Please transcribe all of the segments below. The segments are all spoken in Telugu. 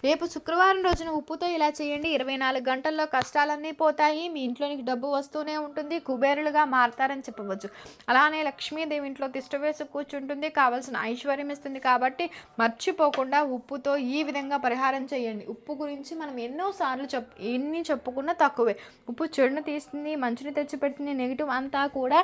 రేపు శుక్రవారం రోజున ఉప్పుతో ఇలా చేయండి. 24 గంటల్లో కష్టాలన్నీ పోతాయి. మీ ఇంట్లోనికి డబ్బు వస్తూనే ఉంటుంది. కుబేరులుగా మారతారని చెప్పవచ్చు. అలానే లక్ష్మీదేవి ఇంట్లో తిష్ట వేసి కూర్చుంటుంది. కావాల్సిన ఐశ్వర్యం ఇస్తుంది. కాబట్టి మర్చిపోకుండా ఉప్పుతో ఈ విధంగా పరిహారం చేయండి. ఉప్పు గురించి మనం ఎన్నోసార్లు ఎన్ని చెప్పుకున్నా తక్కువే. ఉప్పు చెడును తీస్తుంది, మంచిని తెచ్చిపెడుతుంది. నెగిటివ్ అంతా కూడా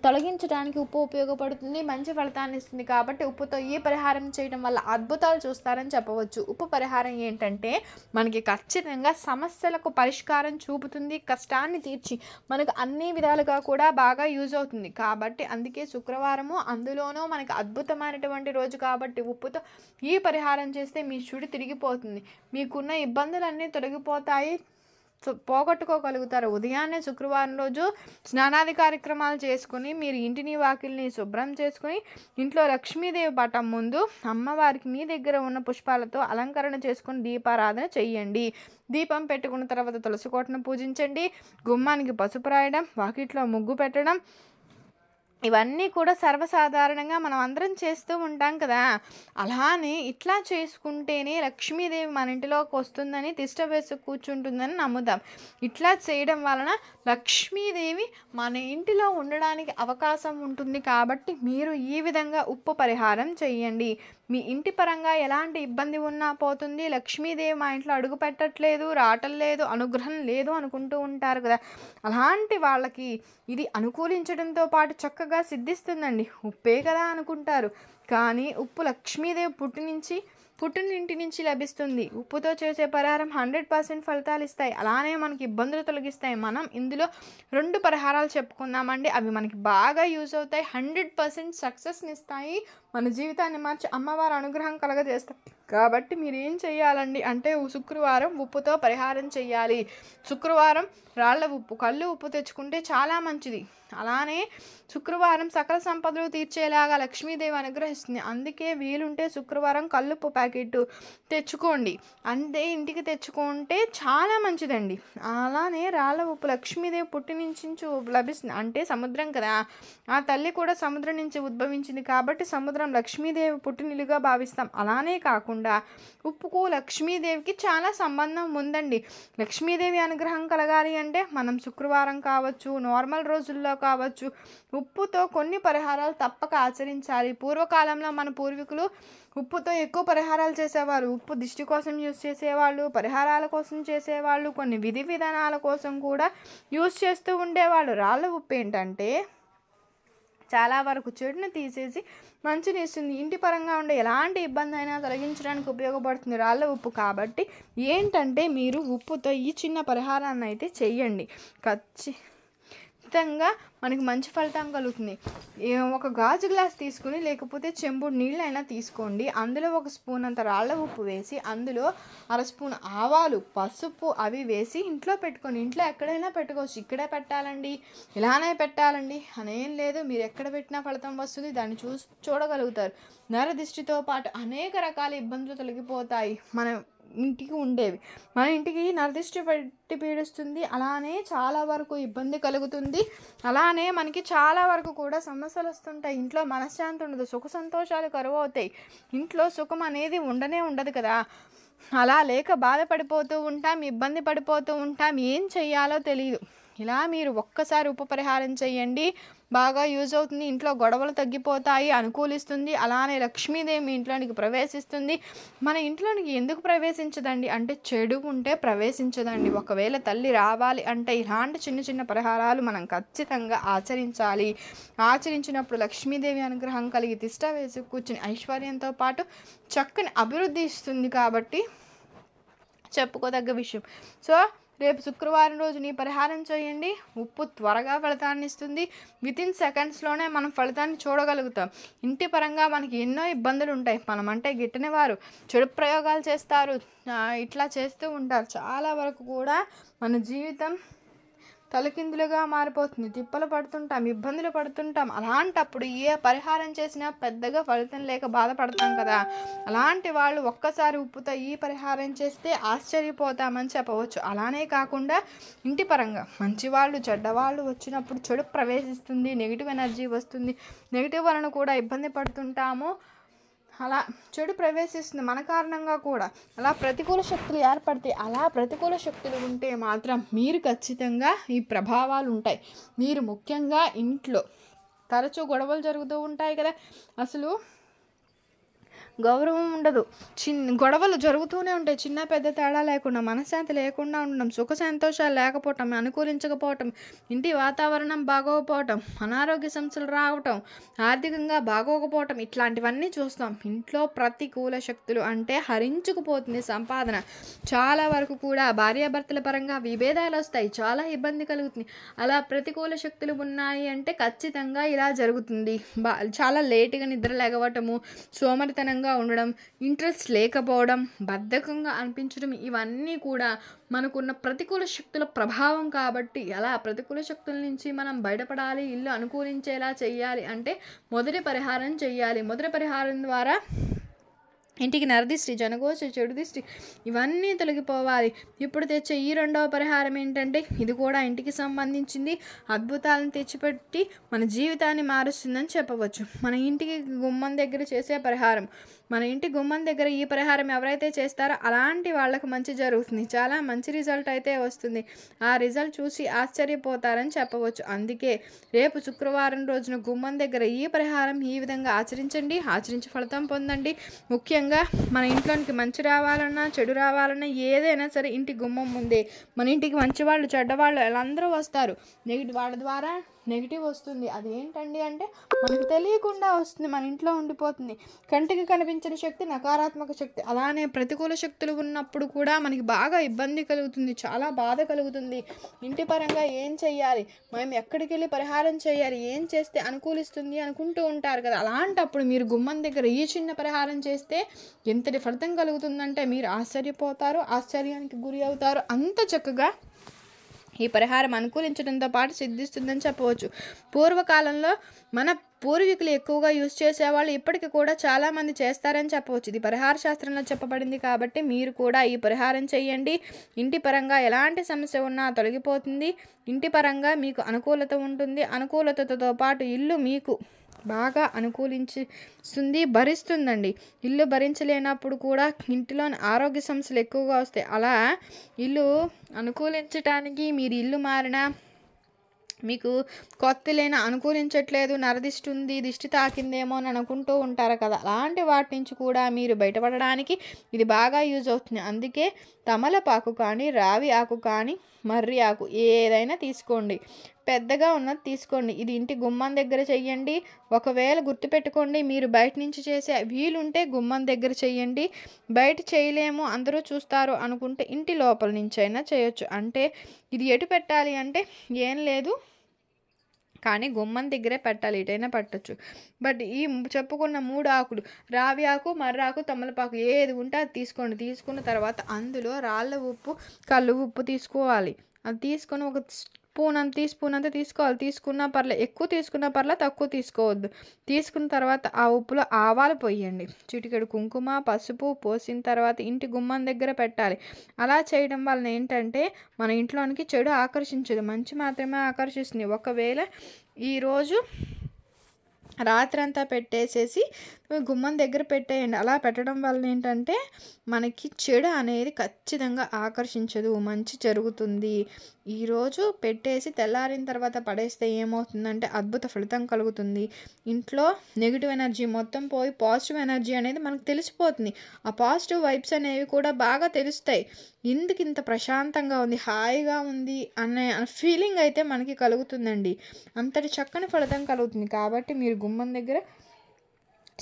తొలగించడానికి ఉప్పు ఉపయోగపడుతుంది. మంచి ఫలితాన్ని ఇస్తుంది. కాబట్టి ఉప్పుతో ఈ పరిహారం చేయడం వల్ల అద్భుతాలు చూస్తారని చెప్పవచ్చు. ఉప్పు పరిహారం ఏంటంటే మనకి ఖచ్చితంగా సమస్యలకు పరిష్కారం చూపుతుంది. కష్టాన్ని తీర్చి మనకు అన్ని విధాలుగా కూడా బాగా యూజ్ అవుతుంది. కాబట్టి అందుకే శుక్రవారము, అందులోనూ మనకి అద్భుతమైనటువంటి రోజు కాబట్టి ఉప్పుతో ఈ పరిహారం చేస్తే మీ చుడి తిరిగిపోతుంది. మీకున్న ఇబ్బందులన్నీ తొలగిపోతాయి, పోగొట్టుకోగలుగుతారు. ఉదయాన్నే శుక్రవారం రోజు స్నానాది కార్యక్రమాలు చేసుకుని మీరు ఇంటిని వాకిల్ని శుభ్రం చేసుకుని ఇంట్లో లక్ష్మీదేవి పటం ముందు అమ్మవారికి మీ దగ్గర ఉన్న పుష్పాలతో అలంకరణ చేసుకుని దీపారాధన చెయ్యండి. దీపం పెట్టుకున్న తర్వాత తులసి కోటను పూజించండి. గుమ్మానికి పసుపు రాయడం, వాకిట్లో ముగ్గు పెట్టడం, ఇవన్నీ కూడా సర్వసాధారణంగా మనం అందరం చేస్తూ ఉంటాం కదా. అలానే ఇట్లా చేసుకుంటేనే లక్ష్మీదేవి మన ఇంటిలోకి వస్తుందని, తిష్ట వేసి కూర్చుంటుందని నమ్ముతాం. ఇట్లా చేయడం వలన లక్ష్మీదేవి మన ఇంటిలో ఉండడానికి అవకాశం ఉంటుంది. కాబట్టి మీరు ఈ విధంగా ఉప్పు పరిహారం చేయండి. మీ ఇంటి పరంగా ఎలాంటి ఇబ్బంది ఉన్నా పోతుంది. లక్ష్మీదేవి మా ఇంట్లో అడుగు పెట్టట్లేదు, రావటం లేదు, అనుగ్రహం లేదు అనుకుంటూ ఉంటారు కదా. అలాంటి వాళ్ళకి ఇది అనుకూలించడంతో పాటు చక్కగా సిద్ధిస్తుందండి. ఉప్పే కదా అనుకుంటారు, కానీ ఉప్పు లక్ష్మీదేవి పుట్టినింటి నుంచి లభిస్తుంది. ఉప్పుతో చేసే పరిహారం 100% ఫలితాలు ఇస్తాయి. అలానే మనకి ఇబ్బందులు తొలగిస్తాయి. మనం ఇందులో 2 పరిహారాలు చెప్పుకున్నామండి. అవి మనకి బాగా యూజ్ అవుతాయి. 100% సక్సెస్ని ఇస్తాయి. మన జీవితాన్ని మార్చి అమ్మవారి అనుగ్రహం కలగజేస్తాయి. కాబట్టి మీరు ఏం చేయాలండి అంటే శుక్రవారం ఉప్పుతో పరిహారం చేయాలి. శుక్రవారం రాళ్ల ఉప్పు, కళ్ళు ఉప్పు తెచ్చుకుంటే చాలా మంచిది. అలానే శుక్రవారం సకల సంపదలు తీర్చేలాగా లక్ష్మీదేవి అనుగ్రహిస్తుంది. అందుకే వీలుంటే శుక్రవారం కల్లుప్పు ప్యాకెట్ తెచ్చుకోండి. అంతే ఇంటికి తెచ్చుకుంటే చాలా మంచిదండి. అలానే రాళ్ళ ఉప్పు లక్ష్మీదేవి పుట్టి నుంచి లభిస్తుంది. అంటే సముద్రం కదా, ఆ తల్లి కూడా సముద్రం నుంచి ఉద్భవించింది. కాబట్టి సముద్రం లక్ష్మీదేవి పుట్టినిలుగా భావిస్తాం. అలానే కాకుండా ఉప్పుకు లక్ష్మీదేవికి చాలా సంబంధం ఉందండి. లక్ష్మీదేవి అనుగ్రహం కలగాలి అంటే మనం శుక్రవారం కావచ్చు, నార్మల్ రోజుల్లో కావచ్చు, ఉప్పుతో కొన్ని పరిహారాలు తప్పక ఆచరించాలి. పూర్వకాలంలో మన పూర్వీకులు ఉప్పుతో ఎక్కువ పరిహారాలు చేసేవారు. ఉప్పు దిష్టి కోసం యూజ్ చేసేవాళ్ళు, పరిహారాల కోసం చేసేవాళ్ళు, కొన్ని విధి విధానాల కోసం కూడా యూజ్ చేస్తూ ఉండేవాళ్ళు. రాళ్ళ ఉప్పు ఏంటంటే చాలా వరకు చెడును తీసేసి మంచిని ఇస్తుంది. ఇంటి పరంగా ఉండే ఎలాంటి ఇబ్బంది అయినా తొలగించడానికి ఉపయోగపడుతుంది రాళ్ళ ఉప్పు. కాబట్టి ఏంటంటే మీరు ఉప్పుతో ఈ చిన్న పరిహారాన్ని అయితే చెయ్యండి. ఖచ్చితంగా మనకి మంచి ఫలితం కలుగుతుంది. ఒక గాజు గ్లాస్ తీసుకుని లేకపోతే చెంబుడు నీళ్ళైనా తీసుకోండి. అందులో 1 స్పూన్ అంత రాళ్ళ ఉప్పు వేసి అందులో 1/2 స్పూన్ ఆవాలు, పసుపు అవి వేసి ఇంట్లో పెట్టుకొని, ఇంట్లో ఎక్కడైనా పెట్టుకోవచ్చు. ఇక్కడే పెట్టాలండి, ఇలానే పెట్టాలండి అనేం లేదు. మీరు ఎక్కడ పెట్టినా ఫలితం వస్తుంది. దాన్ని చూడగలుగుతారు. నరదిష్టితో పాటు అనేక రకాల ఇబ్బందులు తొలగిపోతాయి. మన ఇంటికి ఉండేవి, మన ఇంటికి నరదిష్టి పెట్టి పీడిస్తుంది. అలానే చాలా వరకు ఇబ్బంది కలుగుతుంది. అలానే మనకి చాలా వరకు కూడా సమస్యలు వస్తుంటాయి. ఇంట్లో మనశ్శాంతి ఉండదు, సుఖ సంతోషాలు కరువు అవుతాయి. ఇంట్లో సుఖం అనేది ఉండదు కదా. అలా లేక బాధపడిపోతూ ఉంటాం, ఇబ్బంది పడిపోతూ ఉంటాం, ఏం చెయ్యాలో తెలియదు. ఇలా మీరు ఒక్కసారి ఉప్పు పరిహారం చేయండి, బాగా యూజ్ అవుతుంది. ఇంట్లో గొడవలు తగ్గిపోతాయి, అనుకూలిస్తుంది. అలానే లక్ష్మీదేవి మీ ఇంట్లోనికి ప్రవేశిస్తుంది. మన ఇంట్లోనికి ఎందుకు ప్రవేశించదండి అంటే చెడు ఉంటే ప్రవేశించదండి. ఒకవేళ తల్లి రావాలి అంటే ఇలాంటి చిన్న చిన్న పరిహారాలు మనం ఖచ్చితంగా ఆచరించాలి. ఆచరించినప్పుడు లక్ష్మీదేవి అనుగ్రహం కలిగి తిష్ట వేసి కూర్చుని ఐశ్వర్యంతో పాటు చక్కని అభివృద్ధి ఇస్తుంది. కాబట్టి చెప్పుకోదగ్గ విషయం. సో రేపు శుక్రవారం రోజు నీ పరిహారం చేయండి. ఉప్పు త్వరగా ఫలితాన్ని ఇస్తుంది. వితిన్ సెకండ్స్లోనే మనం ఫలితాన్ని చూడగలుగుతాం. ఇంటి పరంగా మనకి ఎన్నో ఇబ్బందులు ఉంటాయి. మనం అంటే గిట్టని వారు చెడు ప్రయోగాలు చేస్తారు, ఇట్లా చేస్తూ ఉంటారు. చాలా వరకు కూడా మన జీవితం తలకిందులుగా మారిపోతుంది. తిప్పలు పడుతుంటాం, ఇబ్బందులు పడుతుంటాం. అలాంటప్పుడు ఏ పరిహారం చేసినా పెద్దగా ఫలితం లేక బాధపడతాం కదా. అలాంటి వాళ్ళు ఒక్కసారి ఉప్పుతో ఈ పరిహారం చేస్తే ఆశ్చర్యపోతామని చెప్పవచ్చు. అలానే కాకుండా ఇంటి పరంగా మంచివాళ్ళు చెడ్డవాళ్ళు వచ్చినప్పుడు చెడు ప్రవేశిస్తుంది, నెగిటివ్ ఎనర్జీ వస్తుంది. నెగిటివ్ వలన కూడా ఇబ్బంది పడుతుంటాము. అలా చెడు ప్రవేశిస్తుంది మన కారణంగా కూడా. అలా ప్రతికూల శక్తులు ఏర్పడతాయి. అలా ప్రతికూల శక్తులు ఉంటే మాత్రం మీరు ఖచ్చితంగా ఈ ప్రభావాలు ఉంటాయి. మీరు ముఖ్యంగా ఇంట్లో తరచూ గొడవలు జరుగుతూ ఉంటాయి కదా, అసలు గౌరవం ఉండదు, గొడవలు జరుగుతూనే ఉంటాయి, చిన్న పెద్ద తేడా లేకుండా, మనశ్శాంతి లేకుండా ఉండడం, సుఖ సంతోషాలు లేకపోవటం, అనుకూలించకపోవటం, ఇంటి వాతావరణం బాగోకపోవటం, అనారోగ్య సమస్యలు రావటం, ఆర్థికంగా బాగోకపోవటం, ఇట్లాంటివన్నీ చూస్తాం. ఇంట్లో ప్రతికూల శక్తులు అంటే హరించుకుపోతుంది సంపాదన. చాలా వరకు కూడా భార్యాభర్తల పరంగా విభేదాలు వస్తాయి, చాలా ఇబ్బంది కలుగుతుంది. అలా ప్రతికూల శక్తులు ఉన్నాయి అంటే ఖచ్చితంగా ఇలా జరుగుతుంది. చాలా లేటుగా నిద్ర లేగవటము, సోమరితనంగా ఉండడం, ఇంట్రెస్ట్ లేకపోవడం, బద్ధకంగా అనిపించడం, ఇవన్నీ కూడా మనకున్న ప్రతికూల శక్తుల ప్రభావం. కాబట్టి అలా ప్రతికూల శక్తుల నుంచి మనం బయటపడాలి, ఇల్లు అనుకూలించేలా చేయాలి అంటే మొదటి పరిహారం చేయాలి. మొదటి పరిహారం ద్వారా ఇంటికి నరదిష్టి, జనగోష్ఠి, చెడు దిష్టి ఇవన్నీ తొలగిపోవాలి. ఇప్పుడు తెచ్చే ఈ రెండవ పరిహారం ఏంటంటే ఇది కూడా ఇంటికి సంబంధించింది, అద్భుతాలను తెచ్చిపెట్టి మన జీవితాన్ని మారుస్తుందని చెప్పవచ్చు. మన ఇంటికి గుమ్మం దగ్గర చేసే పరిహారం, మన ఇంటి గుమ్మం దగ్గర ఈ పరిహారం ఎవరైతే చేస్తారో అలాంటి వాళ్ళకు మంచి జరుగుతుంది, చాలా మంచి రిజల్ట్ అయితే వస్తుంది. ఆ రిజల్ట్ చూసి ఆశ్చర్యపోతారని చెప్పవచ్చు. అందుకే రేపు శుక్రవారం రోజున గుమ్మం దగ్గర ఈ పరిహారం ఈ విధంగా ఆచరించండి, ఆచరించి ఫలితం పొందండి. ముఖ్యంగా మన ఇంట్లోనికి మంచి రావాలన్నా చెడు రావాలన్నా ఏదైనా సరే ఇంటి గుమ్మం ముందే. మన ఇంటికి మంచి వాళ్ళు చెడ్డవాళ్ళు వాళ్ళందరూ వస్తారు, వాళ్ళ ద్వారా నెగిటివ్ వస్తుంది. అదేంటండి అంటే మనకు తెలియకుండా వస్తుంది, మన ఇంట్లో ఉండిపోతుంది. కంటికి కనిపించిన శక్తి నకారాత్మక శక్తి. అలానే ప్రతికూల శక్తులు ఉన్నప్పుడు కూడా మనకి బాగా ఇబ్బంది కలుగుతుంది, చాలా బాధ కలుగుతుంది. ఇంటి పరంగా ఏం చెయ్యాలి, మనం ఎక్కడికి వెళ్ళి పరిహారం చేయాలి, ఏం చేస్తే అనుకూలిస్తుంది అనుకుంటూ ఉంటారు కదా. అలాంటప్పుడు మీరు గుమ్మం దగ్గర ఈ చిన్న పరిహారం చేస్తే ఎంతటి ఫలితం కలుగుతుందంటే మీరు ఆశ్చర్యపోతారు, ఆశ్చర్యానికి గురి అవుతారు. అంత చక్కగా ఈ పరిహారం అనుకూలించడంతో పాటు సిద్ధిస్తుందని చెప్పవచ్చు. పూర్వకాలంలో మన పూర్వీకులు ఎక్కువగా యూజ్ చేసేవాళ్ళు ఇప్పటికీ కూడా చాలామంది చేస్తారని చెప్పవచ్చు. ఇది పరిహార శాస్త్రంలో చెప్పబడింది కాబట్టి మీరు కూడా ఈ పరిహారం చేయండి. ఇంటి పరంగా ఎలాంటి సమస్య ఉన్నా తొలగిపోతుంది, ఇంటి పరంగా మీకు అనుకూలత ఉంటుంది. అనుకూలతతో పాటు ఇల్లు మీకు బాగా అనుకూలిస్తుంది, భరిస్తుందండి. ఇల్లు భరించలేనప్పుడు కూడా ఇంటిలోని ఆరోగ్య సమస్యలు ఎక్కువగా వస్తాయి. అలా ఇల్లు అనుకూలించడానికి మీరు ఇల్లు మారినా మీకు కొత్త లేని అనుకూలించట్లేదు, నరదిష్టి ఉంది, దిష్టి తాకిందేమో అని అనుకుంటూ ఉంటారు కదా. అలాంటి వాటి నుంచి కూడా మీరు బయటపడడానికి ఇది బాగా యూజ్ అవుతుంది. అందుకే తమలపాకు కానీ, రావి ఆకు కానీ, మర్రి ఆకు ఏదైనా తీసుకోండి, పెద్దగా ఉన్నది తీసుకోండి. ఇది ఇంటి గుమ్మం దగ్గర చెయ్యండి. ఒకవేళ గుర్తుపెట్టుకోండి, మీరు బయట నుంచి చేసే వీలుంటే గుమ్మం దగ్గర చెయ్యండి. బయట చేయలేము అందరూ చూస్తారు అనుకుంటే ఇంటి లోపల నుంచి అయినా చేయొచ్చు. అంటే ఇది ఎటు పెట్టాలి అంటే ఏం లేదు, కానీ గుమ్మం దగ్గరే పెట్టాలి, ఎటైనా పెట్టచ్చు. బట్ ఈ చెప్పుకున్న 3 ఆకులు, రావి ఆకు, మర్రాకు, తమలపాకు ఏది ఉంటే అది తీసుకోండి. తీసుకున్న తర్వాత అందులో రాళ్ళ ఉప్పు, కళ్ళు ఉప్పు తీసుకోవాలి. అది తీసుకొని ఒక టీ స్పూన్ అంతా తీసుకోవాలి. తీసుకున్నా పర్లే, ఎక్కువ తీసుకున్నా పర్లే, తక్కువ తీసుకోవద్దు. తీసుకున్న తర్వాత ఆ ఉప్పులో ఆవాలు పోయండి, చిటికెడు కుంకుమ, పసుపు పోసిన తర్వాత ఇంటి గుమ్మం దగ్గర పెట్టాలి. అలా చేయడం వలన ఏంటంటే మన ఇంట్లోనికి చెడు ఆకర్షించదు, మంచి మాత్రమే ఆకర్షిస్తుంది. ఒకవేళ ఈరోజు రాత్రంతా పెట్టేసేసి గుమ్మం దగ్గర పెట్టేయండి. అలా పెట్టడం వల్ల ఏంటంటే మనకి చెడు అనేది ఖచ్చితంగా ఆకర్షించదు, మంచి జరుగుతుంది. ఈరోజు పెట్టేసి తెల్లారిన తర్వాత పడేస్తే ఏమవుతుందంటే అద్భుత ఫలితం కలుగుతుంది. ఇంట్లో నెగిటివ్ ఎనర్జీ మొత్తం పోయి పాజిటివ్ ఎనర్జీ అనేది మనకు తెలిసిపోతుంది. ఆ పాజిటివ్ వైబ్స్ అనేవి కూడా బాగా తెలుస్తాయి. ఎందుకు ఇంత ప్రశాంతంగా ఉంది, హాయిగా ఉంది అనే ఫీలింగ్ అయితే మనకి కలుగుతుందండి. అంతటి చక్కని ఫలితం కలుగుతుంది. కాబట్టి మీరు గుమ్మం దగ్గర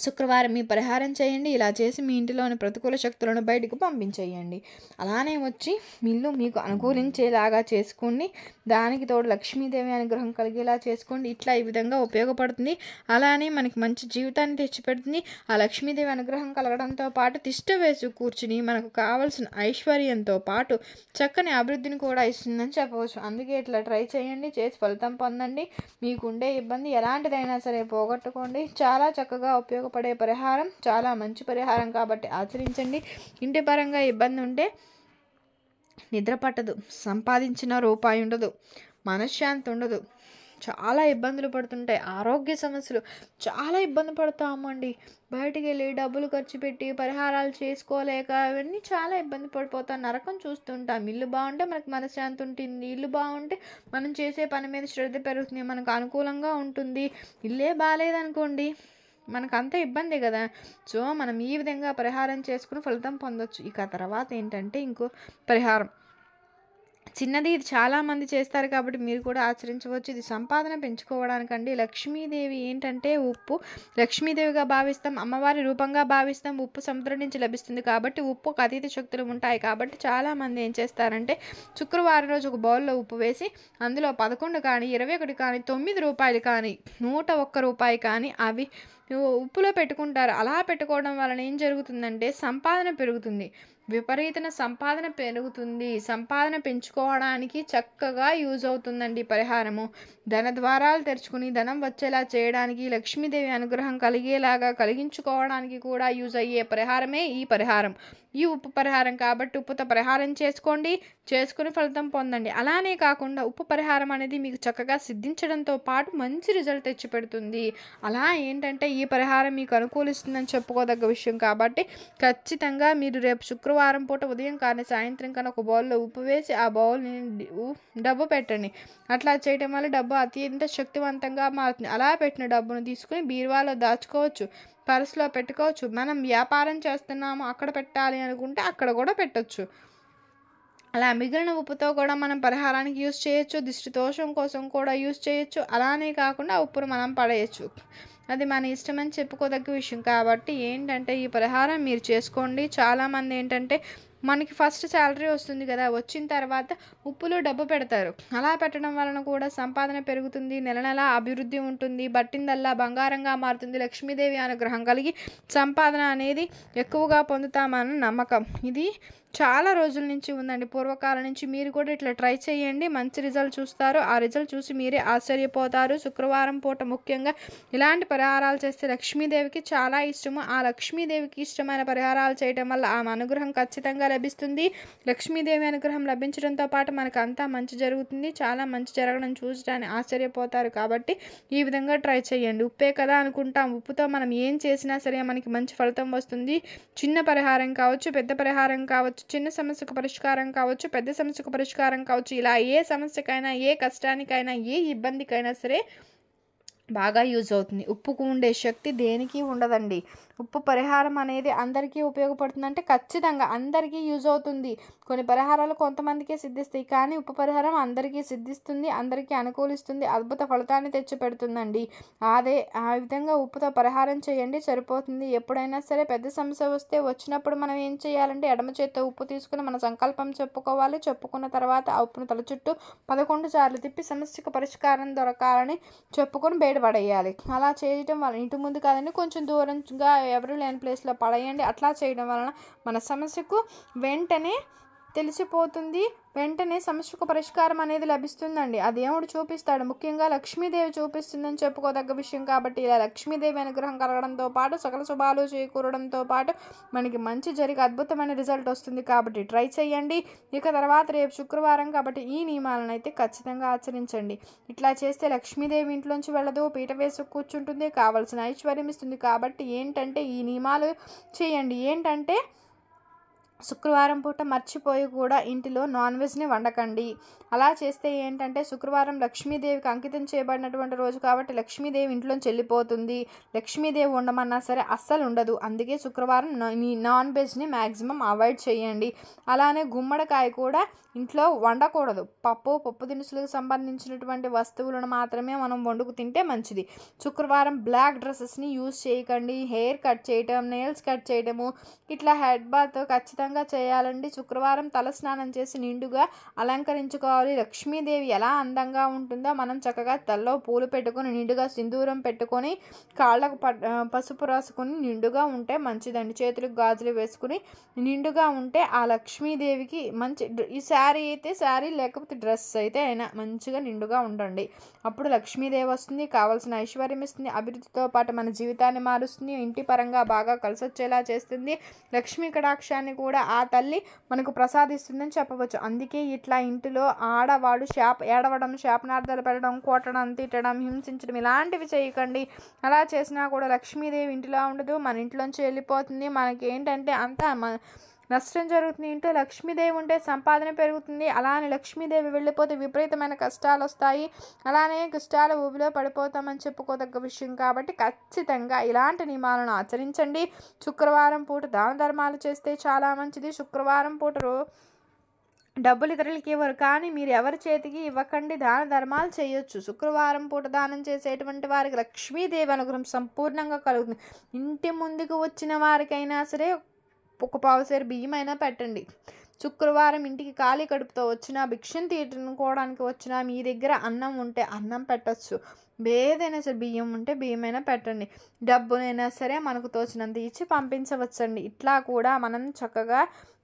శుక్రవారం మీ పరిహారం చేయండి. ఇలా చేసి మీ ఇంటిలోని ప్రతికూల శక్తులను బయటకు పంపించేయండి. అలానే వచ్చి ఇల్లు మీకు అనుకూలించేలాగా చేసుకోండి. దానికి తోడు లక్ష్మీదేవి అనుగ్రహం కలిగేలా చేసుకోండి. ఇట్లా ఈ విధంగా ఉపయోగపడుతుంది. అలానే మనకి మంచి జీవితాన్ని తెచ్చిపెడుతుంది. ఆ లక్ష్మీదేవి అనుగ్రహం కలగడంతో పాటు తిష్ట వేసి కూర్చుని మనకు కావలసిన ఐశ్వర్యంతో పాటు చక్కని అభివృద్ధిని కూడా ఇస్తుందని చెప్పవచ్చు. అందుకే ఇట్లా ట్రై చేయండి, చేసి ఫలితం పొందండి. మీకుండే ఇబ్బంది ఎలాంటిదైనా సరే పోగొట్టుకోండి. చాలా చక్కగా ఉపయోగపడే పరిహారం, చాలా మంచి పరిహారం కాబట్టి ఆచరించండి. ఇంటి పరంగా ఇబ్బంది ఉంటే నిద్ర పట్టదు, సంపాదించిన రూపాయి ఉండదు, మనశ్శాంతి ఉండదు, చాలా ఇబ్బందులు పడుతుంటాయి. ఆరోగ్య సమస్యలు చాలా ఇబ్బంది పడతామండి. బయటికి వెళ్ళి డబ్బులు ఖర్చు పెట్టి పరిహారాలు చేసుకోలేక అవన్నీ చాలా ఇబ్బంది పడిపోతాం. నరకం చూస్తుంటాం. ఇల్లు బాగుంటే మనకు మనశ్శాంతి ఉంటుంది. ఇల్లు బాగుంటే మనం చేసే పని మీద శ్రద్ధ పెరుగుతుంది. మనకు అనుకూలంగా ఉంటుంది. ఇల్లే బాగాలేదనుకోండి మనకు అంత ఇబ్బందే కదా. సో మనం ఈ విధంగా పరిహారం చేసుకుని ఫలితం పొందొచ్చు. ఇక తర్వాత ఏంటంటే ఇంకో పరిహారం చిన్నది, ఇది చాలామంది చేస్తారు కాబట్టి మీరు కూడా ఆచరించవచ్చు. ఇది సంపాదన పెంచుకోవడానికండి. లక్ష్మీదేవి ఏంటంటే ఉప్పు లక్ష్మీదేవిగా భావిస్తాం, అమ్మవారి రూపంగా భావిస్తాం. ఉప్పు సముద్రం నుంచి లభిస్తుంది కాబట్టి ఉప్పుకు అతీత శక్తులు ఉంటాయి. కాబట్టి చాలామంది ఏం చేస్తారంటే శుక్రవారం రోజు ఒక బౌల్లో ఉప్పు వేసి అందులో 11 కానీ 21 కానీ 9 రూపాయలు కానీ 101 రూపాయి కానీ అవి ఉప్పులో పెట్టుకుంటారు. అలా పెట్టుకోవడం వలన ఏం జరుగుతుందంటే సంపాదన పెరుగుతుంది, విపరీతమైన సంపాదన పెరుగుతుంది. సంపాదన పెంచుకోవడానికి చక్కగా యూజ్ అవుతుందండి పరిహారము. ధన ద్వారాలు తెరుచుకుని ధనం వచ్చేలా చేయడానికి, లక్ష్మీదేవి అనుగ్రహం కలిగేలాగా కలిగించుకోవడానికి కూడా యూజ్ అయ్యే పరిహారమే ఈ పరిహారం. ఈ ఉప్పు పరిహారం కాబట్టి ఉప్పుతో పరిహారం చేసుకోండి, చేసుకుని ఫలితం పొందండి. అలానే కాకుండా ఉప్పు పరిహారం అనేది మీకు చక్కగా సిద్ధించడంతో పాటు మంచి రిజల్ట్ తెచ్చిపెడుతుంది. అలా ఏంటంటే ఈ పరిహారం మీకు అనుకూలిస్తుందని చెప్పుకోదగ్గ విషయం కాబట్టి ఖచ్చితంగా మీరు రేపు శుక్రవారం పూట ఉదయం కానీ సాయంత్రం కానీ ఒక బౌల్లో ఉప్పు వేసి ఆ బౌల్ని డబ్బు పెట్టండి. అట్లా చేయడం వల్ల డబ్బు అత్యంత శక్తివంతంగా మారుతుంది. అలా పెట్టిన డబ్బును తీసుకుని బీరువాలో దాచుకోవచ్చు, పర్సులో పెట్టుకోవచ్చు. మనం వ్యాపారం చేస్తున్నాము అక్కడ పెట్టాలి అనుకుంటే అక్కడ కూడా పెట్టచ్చు. అలా మిగిలిన ఉప్పుతో కూడా మనం పరిహారానికి యూజ్ చేయొచ్చు. దిష్టి దోషం కోసం కూడా యూజ్ చేయొచ్చు. అలానే కాకుండా ఉప్పును మనం పడేయచ్చు. అది మన ఇష్టమని చెప్పుకోదగ్గ విషయం కాబట్టి ఏంటంటే ఈ పరిహారం మీరు చేసుకోండి. చాలామంది ఏంటంటే మనకి ఫస్ట్ శాలరీ వస్తుంది కదా, వచ్చిన తర్వాత ఉప్పులో డబ్బు పెడతారు. అలా పెట్టడం వలన కూడా సంపాదన పెరుగుతుంది, నెల నెల అభివృద్ధి ఉంటుంది, బట్టిందల్లా బంగారంగా మారుతుంది. లక్ష్మీదేవి అనుగ్రహం కలిగి సంపాదన అనేది ఎక్కువగా పొందుతామని నమ్మకం. ఇది చాలా రోజుల నుంచి ఉందండి, పూర్వకాలం నుంచి. మీరు కూడా ఇట్లా ట్రై చేయండి, మంచి రిజల్ట్ చూస్తారు. ఆ రిజల్ట్ చూసి మీరే ఆశ్చర్యపోతారు. శుక్రవారం పూట ముఖ్యంగా ఇలాంటి పరిహారాలు చేస్తే లక్ష్మీదేవికి చాలా ఇష్టము. ఆ లక్ష్మీదేవికి ఇష్టమైన పరిహారాలు చేయడం వల్ల ఆమె అనుగ్రహం ఖచ్చితంగా లభిస్తుంది. లక్ష్మీదేవి అనుగ్రహం లభించడంతో పాటు మనకు అంతా మంచి జరుగుతుంది. చాలా మంచి జరగడం చూసడానికి ఆశ్చర్యపోతారు. కాబట్టి ఈ విధంగా ట్రై చేయండి. ఉప్పే కదా అనుకుంటాం, ఉప్పుతో మనం ఏం చేసినా సరే మనకి మంచి ఫలితం వస్తుంది. చిన్న పరిహారం కావచ్చు, పెద్ద పరిహారం కావచ్చు, చిన్న సమస్యకు పరిష్కారం కావచ్చు, పెద్ద సమస్యకు పరిష్కారం కావచ్చు. ఇలా ఏ సమస్యకైనా, ఏ కష్టానికైనా, ఏ ఇబ్బందికైనా సరే బాగా యూజ్ అవుతుంది. ఉప్పుకు ఉండే శక్తి దేనికి ఉండదండి. ఉప్పు పరిహారం అనేది అందరికీ ఉపయోగపడుతుంది అంటే ఖచ్చితంగా అందరికీ యూజ్ అవుతుంది. కొన్ని పరిహారాలు కొంతమందికే సిద్ధిస్తాయి, కానీ ఉప్పు పరిహారం అందరికీ సిద్ధిస్తుంది, అందరికీ అనుకూలిస్తుంది, అద్భుత ఫలితాన్ని తెచ్చిపెడుతుందండి. ఆ విధంగా ఉప్పుతో పరిహారం చేయండి, సరిపోతుంది. ఎప్పుడైనా సరే పెద్ద సమస్య వచ్చినప్పుడు మనం ఏం చేయాలంటే ఎడమ చేత్తో ఉప్పు తీసుకుని మన సంకల్పం చెప్పుకోవాలి. చెప్పుకున్న తర్వాత ఆ ఉప్పును తల చుట్టూ 11 సార్లు తిప్పి సమస్యకు పరిష్కారం దొరకాలని చెప్పుకొని బయటపడేయాలి. అలా చేయటం వల్ల ఇంటి ముందు కాదండి, కొంచెం దూరంగా ఎవరు లేని ప్లేస్లో పడేయండి. అట్లా చేయడం వలన మన సమస్యకు వెంటనే తెలిసిపోతుంది, వెంటనే సమస్యకు పరిష్కారం అనేది లభిస్తుందండి. ఆ దేవుడు చూపిస్తాడు, ముఖ్యంగా లక్ష్మీదేవి చూపిస్తుందని చెప్పుకోదగ్గ విషయం కాబట్టి ఇలా లక్ష్మీదేవి అనుగ్రహం కలగడంతో పాటు సకల శుభాలు చేకూరడంతో పాటు మనకి మంచి జరిగే అద్భుతమైన రిజల్ట్ వస్తుంది. కాబట్టి ట్రై చేయండి. ఇక తర్వాత రేపు శుక్రవారం కాబట్టి ఈ నియమాలను అయితే ఖచ్చితంగా ఆచరించండి. ఇట్లా చేస్తే లక్ష్మీదేవి ఇంట్లోంచి వెళ్ళదు, పీట వేసి కూర్చుంటుంది, కావాల్సిన ఐశ్వర్యం ఇస్తుంది. కాబట్టి ఏంటంటే ఈ నియమాలు చేయండి. ఏంటంటే శుక్రవారం పూట మర్చిపోయి కూడా ఇంటిలో నాన్ వెజ్ని వండకండి. అలా చేస్తే ఏంటంటే శుక్రవారం లక్ష్మీదేవికి అంకితం చేయబడినటువంటి రోజు కాబట్టి లక్ష్మీదేవి ఇంట్లోంచి వెళ్ళిపోతుంది. లక్ష్మీదేవి ఉండమన్నా సరే అస్సలు ఉండదు. అందుకే శుక్రవారం నాన్ వెజ్ని మ్యాక్సిమం అవాయిడ్ చేయండి. అలానే గుమ్మడికాయ కూడా ఇంట్లో వండకూడదు. పప్పు దినుసులకు సంబంధించినటువంటి వస్తువులను మాత్రమే మనం వండుకు తింటే మంచిది. శుక్రవారం బ్లాక్ డ్రెస్సెస్ని యూజ్ చేయకండి. హెయిర్ కట్ చేయటం, నెయిల్స్ కట్ చేయడము, ఇట్లా హెడ్ బాత్ ఖచ్చితంగా చేయాలండి. శుక్రవారం తల స్నానం చేసి నిండుగా అలంకరించుకోవాలి. లక్ష్మీదేవి ఎలా అందంగా ఉంటుందో మనం చక్కగా తలలో పూలు పెట్టుకొని నిండుగా సింధూరం పెట్టుకొని కాళ్ళకు పసుపు రాసుకొని నిండుగా ఉంటే మంచిదండి. చేతులకు గాజులు వేసుకుని నిండుగా ఉంటే ఆ లక్ష్మీదేవికి మంచి ఈ శారీ అయితే శారీ, లేకపోతే డ్రెస్ అయితే అయినా మంచిగా నిండుగా ఉండండి. అప్పుడు లక్ష్మీదేవి వస్తుంది, కావాల్సిన ఐశ్వర్యం ఇస్తుంది, అభివృద్ధితో పాటు మన జీవితాన్ని మారుస్తుంది, ఇంటి పరంగా బాగా కలిసి వచ్చేలా చేస్తుంది. లక్ష్మీ కటాక్షాన్ని కూడా ఆ తల్లి మనకు ప్రసాదిస్తుందని చెప్పవచ్చు. అందుకే ఇట్లా ఇంటిలో ఆడవాడు ఏడవడం, శాపనార్థాలు పెట్టడం, కొట్టడం, తిట్టడం, హింసించడం ఇలాంటివి చేయకండి. అలా చేసినా కూడా లక్ష్మీదేవి ఇంటిలో ఉండదు, మన ఇంట్లోంచి వెళ్ళిపోతుంది. మనకి ఏంటంటే అంతా నష్టం జరుగుతుంది. ఇంట్లో లక్ష్మీదేవి ఉంటే సంపాదన పెరుగుతుంది. అలానే లక్ష్మీదేవి వెళ్ళిపోతే విపరీతమైన కష్టాలు వస్తాయి. అలానే కష్టాల ఊబిలో పడిపోతామని చెప్పుకోదగ్గ విషయం. కాబట్టి ఖచ్చితంగా ఇలాంటి నియమాలను ఆచరించండి. శుక్రవారం పూట దాన ధర్మాలు చేస్తే చాలా మంచిది. శుక్రవారం పూట డబ్బులు ఇతరులకి ఇవ్వరు, కానీ మీరు ఎవరి చేతికి ఇవ్వకండి, దాన ధర్మాలు చేయొచ్చు. శుక్రవారం పూట దానం చేసేటువంటి వారికి లక్ష్మీదేవి అనుగ్రహం సంపూర్ణంగా కలుగుతుంది. ఇంటి ముందుకు వచ్చిన వారికైనా సరే ఒక పావుసేరు బియ్యం అయినా పెట్టండి. శుక్రవారం ఇంటికి ఖాళీ కడుపుతో వచ్చినా, భిక్షను తీసుకోవడానికి వచ్చినా మీ దగ్గర అన్నం ఉంటే అన్నం పెట్టచ్చు. ఏదైనా సరే బియ్యం ఉంటే బియ్యమైనా పెట్టండి. డబ్బునైనా సరే మనకు తోచినంత ఇచ్చి పంపించవచ్చండి. ఇట్లా కూడా మనం చక్కగా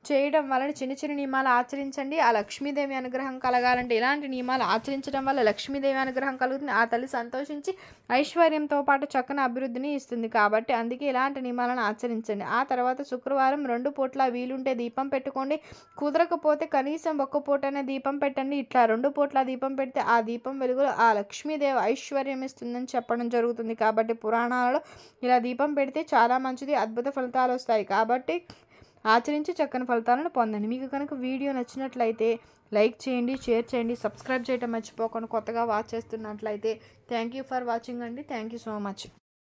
చేయడం వలన చిన్న చిన్న నియమాలు ఆచరించండి. ఆ లక్ష్మీదేవి అనుగ్రహం కలగాలంటే ఇలాంటి నియమాలు ఆచరించడం వల్ల లక్ష్మీదేవి అనుగ్రహం కలుగుతుంది. ఆ తల్లి సంతోషించి ఐశ్వర్యంతో పాటు చక్కని అభివృద్ధిని ఇస్తుంది. కాబట్టి అందుకే ఇలాంటి నియమాలను ఆచరించండి. ఆ తర్వాత శుక్రవారం 2 పూట్ల వీలుంటే దీపం పెట్టుకోండి. కుదరకపోతే కనీసం 1 పూటనే దీపం పెట్టండి. ఇట్లా 2 పూట్ల దీపం పెడితే ఆ దీపం వెలుగులో ఆ లక్ష్మీదేవి ఐశ్వర్యం ఇస్తుందని చెప్పడం జరుగుతుంది. కాబట్టి పురాణాలలో ఇలా దీపం పెడితే చాలా మంచిది, అద్భుత ఫలితాలు వస్తాయి. కాబట్టి ఆచరించి చక్కని ఫలితాలను పొందండి. మీకు కనుక వీడియో నచ్చినట్లయితే లైక్ చేయండి, షేర్ చేయండి, సబ్స్క్రైబ్ చేయడం మర్చిపోకుండా. కొత్తగా వాచ్ చేస్తున్నట్లయితే థ్యాంక్ యూ ఫర్ వాచింగ్ అండి. Thank you so much.